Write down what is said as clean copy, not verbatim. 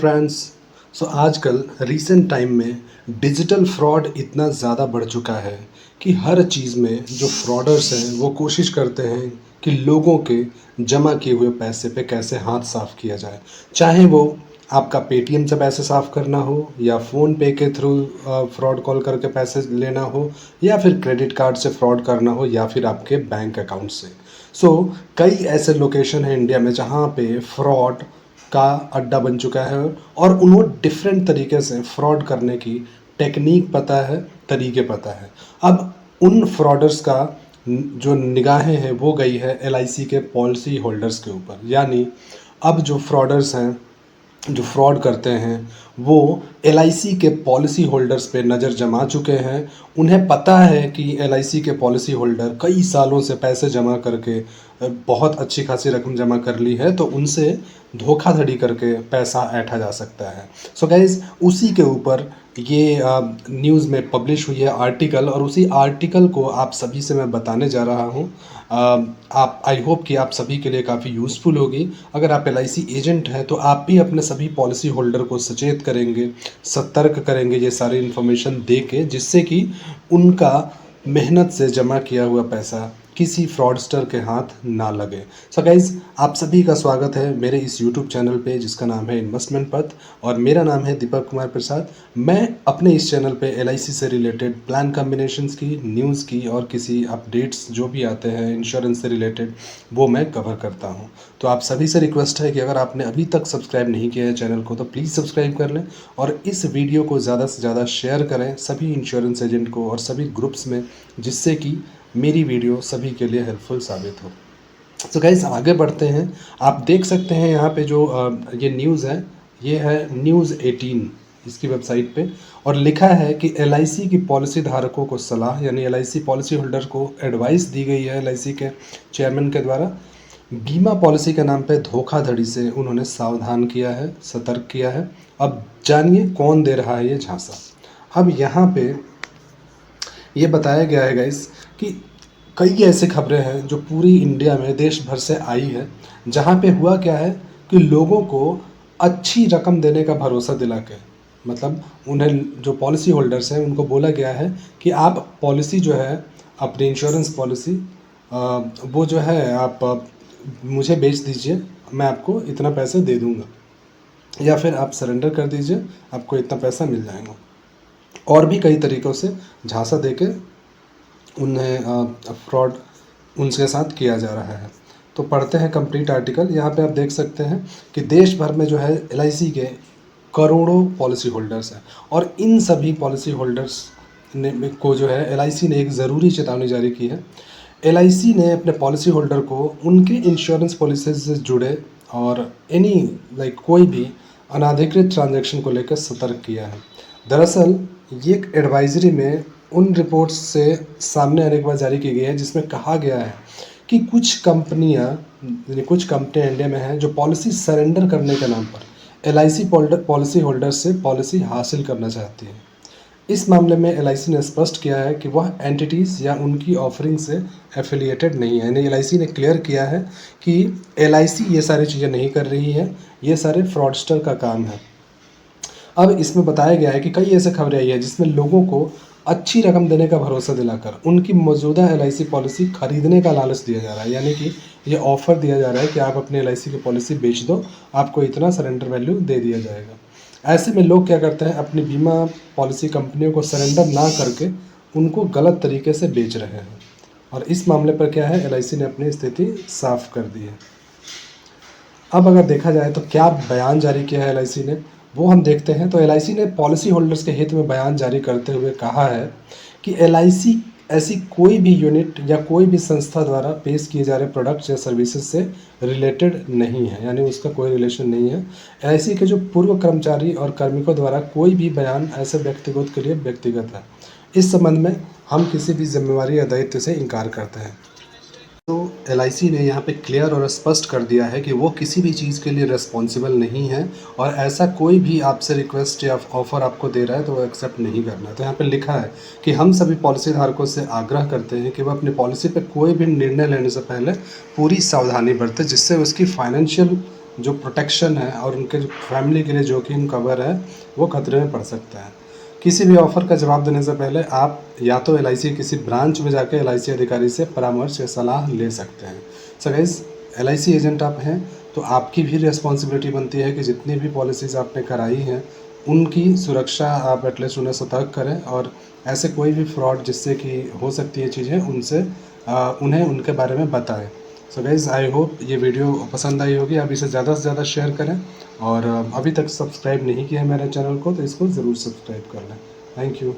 Friends. आजकल recent time में digital fraud इतना ज़्यादा बढ़ चुका है कि हर चीज़ में जो फ्रॉडर्स हैं वो कोशिश करते हैं कि लोगों के जमा किए हुए पैसे पे कैसे हाथ साफ़ किया जाए। चाहे वो आपका पेटीएम से पैसे साफ़ करना हो या फ़ोन पे के थ्रू फ्रॉड कॉल करके पैसे लेना हो या फिर क्रेडिट कार्ड से फ्रॉड करना हो या फिर आपके बैंक अकाउंट से। कई ऐसे लोकेशन हैं इंडिया में जहाँ पे फ्रॉड का अड्डा बन चुका है और उन्हें डिफरेंट तरीके से फ्रॉड करने की टेक्निक पता है, तरीके पता है। अब उन फ्रॉडर्स का जो निगाहें हैं वो गई है एलआईसी के पॉलिसी होल्डर्स के ऊपर। यानी अब जो फ्रॉडर्स हैं, जो फ्रॉड करते हैं, वो एलआईसी के पॉलिसी होल्डर्स पे नज़र जमा चुके हैं। उन्हें पता है कि एलआईसी के पॉलिसी होल्डर कई सालों से पैसे जमा करके बहुत अच्छी खासी रकम जमा कर ली है, तो उनसे धोखाधड़ी करके पैसा ऐंठा जा सकता है। गाइज़, उसी के ऊपर ये न्यूज़ में पब्लिश हुई है आर्टिकल, और उसी आर्टिकल को आप सभी से मैं बताने जा रहा हूँ। आप आई होप कि आप सभी के लिए काफ़ी यूज़फुल होगी। अगर आप एलआईसी एजेंट हैं तो आप भी अपने सभी पॉलिसी होल्डर को सचेत करेंगे, सतर्क करेंगे ये सारी इन्फॉर्मेशन दे के, जिससे कि उनका मेहनत से जमा किया हुआ पैसा किसी फ्रॉडस्टर के हाथ ना लगे। गाइज़, आप सभी का स्वागत है मेरे इस यूट्यूब चैनल पे जिसका नाम है इन्वेस्टमेंट पथ, और मेरा नाम है दीपक कुमार प्रसाद। मैं अपने इस चैनल पे एलआईसी से रिलेटेड प्लान कॉम्बिनेशंस की, न्यूज़ की और किसी अपडेट्स जो भी आते हैं इंश्योरेंस से रिलेटेड, वो मैं कवर करता हूँ। तो आप सभी से रिक्वेस्ट है कि अगर आपने अभी तक सब्सक्राइब नहीं किया है चैनल को तो प्लीज़ सब्सक्राइब कर लें, और इस वीडियो को ज़्यादा से ज़्यादा शेयर करें सभी इंश्योरेंस एजेंट को और सभी ग्रुप्स में, जिससे कि मेरी वीडियो सभी के लिए हेल्पफुल साबित हो। गाइस, आगे बढ़ते हैं। आप देख सकते हैं यहाँ पे जो ये न्यूज़ है, ये है न्यूज़ 18 इसकी वेबसाइट पे, और लिखा है कि एलआईसी की पॉलिसी धारकों को सलाह, यानी एलआईसी पॉलिसी होल्डर को एडवाइस दी गई है एलआईसी के चेयरमैन के द्वारा। बीमा पॉलिसी के नाम पे धोखाधड़ी से उन्होंने सावधान किया है, सतर्क किया है। अब जानिए कौन दे रहा है ये झांसा। अब यहाँ पे ये बताया गया है गाइस कि कई ऐसी खबरें हैं जो पूरी इंडिया में देश भर से आई है, जहाँ पे हुआ क्या है कि लोगों को अच्छी रकम देने का भरोसा दिला के, मतलब उन्हें जो पॉलिसी होल्डर्स हैं उनको बोला गया है कि आप पॉलिसी जो है अपनी इंश्योरेंस पॉलिसी, वो जो है आप मुझे बेच दीजिए, मैं आपको इतना पैसे दे दूँगा, या फिर आप सरेंडर कर दीजिए, आपको इतना पैसा मिल जाएगा। और भी कई तरीक़ों से झांसा देके उन्हें फ्रॉड उनके साथ किया जा रहा है। तो पढ़ते हैं कंप्लीट आर्टिकल। यहाँ पे आप देख सकते हैं कि देश भर में जो है एलआईसी के करोड़ों पॉलिसी होल्डर्स हैं, और इन सभी पॉलिसी होल्डर्स ने को जो है एलआईसी ने एक ज़रूरी चेतावनी जारी की है। एलआईसी ने अपने पॉलिसी होल्डर को उनके इंश्योरेंस पॉलिसी से जुड़े और कोई भी अनाधिकृत ट्रांजैक्शन को लेकर सतर्क किया है। दरअसल ये एक एडवाइजरी में उन रिपोर्ट्स से सामने आने के बाद जारी की गई है, जिसमें कहा गया है कि कुछ कंपनियां इंडिया में हैं जो पॉलिसी सरेंडर करने के नाम पर एलआईसी पॉलिसी होल्डर से पॉलिसी हासिल करना चाहती है। इस मामले में एलआईसी ने स्पष्ट किया है कि वह एंटिटीज़ या उनकी ऑफरिंग से एफिलिएटेड नहीं है। यानी एलआईसी ने क्लियर किया है कि एलआईसी ये सारी चीज़ें नहीं कर रही है, ये सारे फ्रॉडस्टर का काम है। अब इसमें बताया गया है कि कई ऐसे खबरें आई है जिसमें लोगों को अच्छी रकम देने का भरोसा दिलाकर उनकी मौजूदा एलआईसी पॉलिसी खरीदने का लालच दिया जा रहा है। यानी कि ये ऑफ़र दिया जा रहा है कि आप अपनी एलआईसी की पॉलिसी बेच दो, आपको इतना सरेंडर वैल्यू दे दिया जाएगा। ऐसे में लोग क्या करते हैं, अपनी बीमा पॉलिसी कंपनियों को सरेंडर ना करके उनको गलत तरीके से बेच रहे हैं, और इस मामले पर क्या है, एलआईसी ने अपनी स्थिति साफ कर दी है। अब अगर देखा जाए तो क्या बयान जारी किया है एलआईसी ने, वो हम देखते हैं। तो एलआईसी ने पॉलिसी होल्डर्स के हित में बयान जारी करते हुए कहा है कि एलआईसी ऐसी कोई भी यूनिट या कोई भी संस्था द्वारा पेश किए जा रहे प्रोडक्ट्स या सर्विसेज से रिलेटेड नहीं है, यानी उसका कोई रिलेशन नहीं है। एलआईसी के जो पूर्व कर्मचारी और कार्मिकों द्वारा कोई भी बयान ऐसे व्यक्तिगत के लिए व्यक्तिगत है। इस संबंध में हम किसी भी जिम्मेवारी या दायित्व से इनकार करते हैं। तो एलआईसी ने यहाँ पे क्लियर और स्पष्ट कर दिया है कि वो किसी भी चीज़ के लिए रिस्पॉन्सिबल नहीं है, और ऐसा कोई भी आपसे रिक्वेस्ट या ऑफ़र आपको दे रहा है तो वो एक्सेप्ट नहीं करना है। तो यहाँ पे लिखा है कि हम सभी पॉलिसी धारकों से आग्रह करते हैं कि वह अपनी पॉलिसी पे कोई भी निर्णय लेने से पहले पूरी सावधानी बरतें, जिससे उसकी फाइनेंशियल जो प्रोटेक्शन है और उनके जो फैमिली के लिए जोखिम कवर है वो खतरे में पड़ सकता है। किसी भी ऑफ़र का जवाब देने से पहले आप या तो एलआईसी किसी ब्रांच में जाके एलआईसी अधिकारी से परामर्श या सलाह ले सकते हैं। सो गाइस, एलआईसी एजेंट आप हैं तो आपकी भी रिस्पॉन्सिबिलिटी बनती है कि जितनी भी पॉलिसीज़ आपने कराई हैं उनकी सुरक्षा आप एटलीस्ट उन्हें सतर्क करें और ऐसे कोई भी फ्रॉड जिससे कि हो सकती है चीज़ें उनसे उन्हें उनके बारे में बताएं। सो गाइज़, आई होप ये वीडियो पसंद आई होगी। आप इसे ज़्यादा से ज़्यादा शेयर करें और अभी तक सब्सक्राइब नहीं किया है मेरे चैनल को तो इसको ज़रूर सब्सक्राइब कर लें। Thank you.